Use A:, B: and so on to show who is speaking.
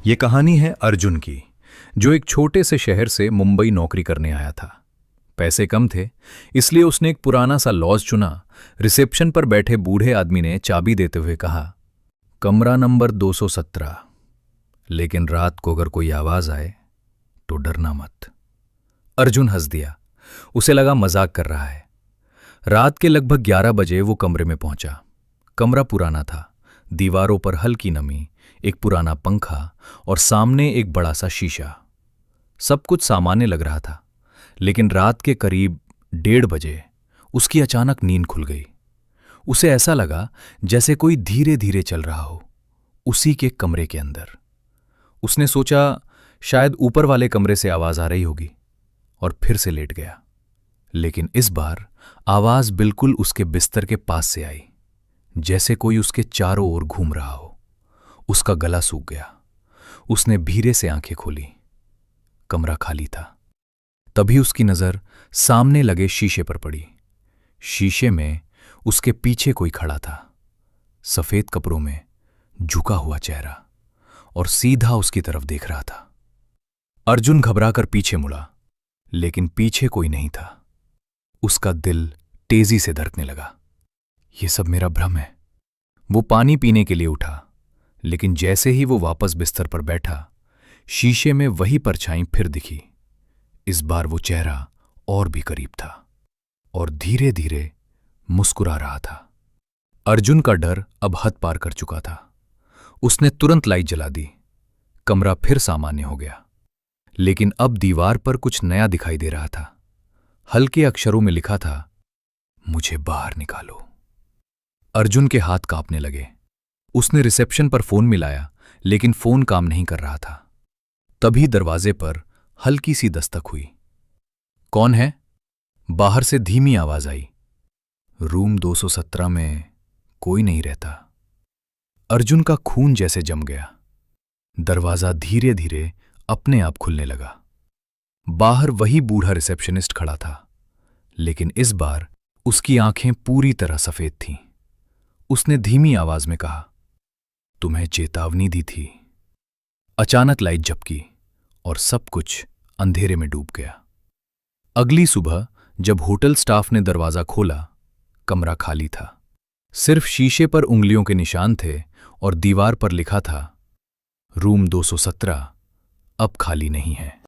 A: ये कहानी है अर्जुन की, जो एक छोटे से शहर से मुंबई नौकरी करने आया था। पैसे कम थे, इसलिए उसने एक पुराना सा लॉज चुना। रिसेप्शन पर बैठे बूढ़े आदमी ने चाबी देते हुए कहा, कमरा नंबर 217, लेकिन रात को अगर कोई आवाज आए तो डरना मत। अर्जुन हंस दिया। उसे लगा मजाक कर रहा है। रात के लगभग 11 बजे वो कमरे में पहुंचा। कमरा पुराना था, दीवारों पर हल्की नमी, एक पुराना पंखा और सामने एक बड़ा सा शीशा। सब कुछ सामान्य लग रहा था, लेकिन रात के करीब 1:30 बजे उसकी अचानक नींद खुल गई। उसे ऐसा लगा जैसे कोई धीरे धीरे चल रहा हो उसी के कमरे के अंदर। उसने सोचा शायद ऊपर वाले कमरे से आवाज आ रही होगी और फिर से लेट गया। लेकिन इस बार आवाज बिल्कुल उसके बिस्तर के पास से आई, जैसे कोई उसके चारों ओर घूम रहा हो। उसका गला सूख गया। उसने धीरे से आंखें खोली। कमरा खाली था। तभी उसकी नजर सामने लगे शीशे पर पड़ी। शीशे में उसके पीछे कोई खड़ा था, सफेद कपड़ों में, झुका हुआ चेहरा, और सीधा उसकी तरफ देख रहा था। अर्जुन घबराकर पीछे मुड़ा, लेकिन पीछे कोई नहीं था। उसका दिल तेजी से धड़कने लगा। यह सब मेरा भ्रम है। वो पानी पीने के लिए उठा, लेकिन जैसे ही वो वापस बिस्तर पर बैठा, शीशे में वही परछाई फिर दिखी। इस बार वो चेहरा और भी करीब था और धीरे धीरे मुस्कुरा रहा था। अर्जुन का डर अब हद पार कर चुका था। उसने तुरंत लाइट जला दी। कमरा फिर सामान्य हो गया, लेकिन अब दीवार पर कुछ नया दिखाई दे रहा था। हल्के अक्षरों में लिखा था, मुझे बाहर निकालो। अर्जुन के हाथ कांपने लगे। उसने रिसेप्शन पर फोन मिलाया, लेकिन फोन काम नहीं कर रहा था। तभी दरवाजे पर हल्की सी दस्तक हुई। कौन है? बाहर से धीमी आवाज आई। रूम 217 में कोई नहीं रहता। अर्जुन का खून जैसे जम गया। दरवाजा धीरे धीरे अपने आप खुलने लगा। बाहर वही बूढ़ा रिसेप्शनिस्ट खड़ा था, लेकिन इस बार उसकी आंखें पूरी तरह सफेद थीं। उसने धीमी आवाज में कहा, तुम्हें चेतावनी दी थी। अचानक लाइट झपकी और सब कुछ अंधेरे में डूब गया। अगली सुबह जब होटल स्टाफ ने दरवाजा खोला, कमरा खाली था। सिर्फ शीशे पर उंगलियों के निशान थे और दीवार पर लिखा था, रूम 217 अब खाली नहीं है।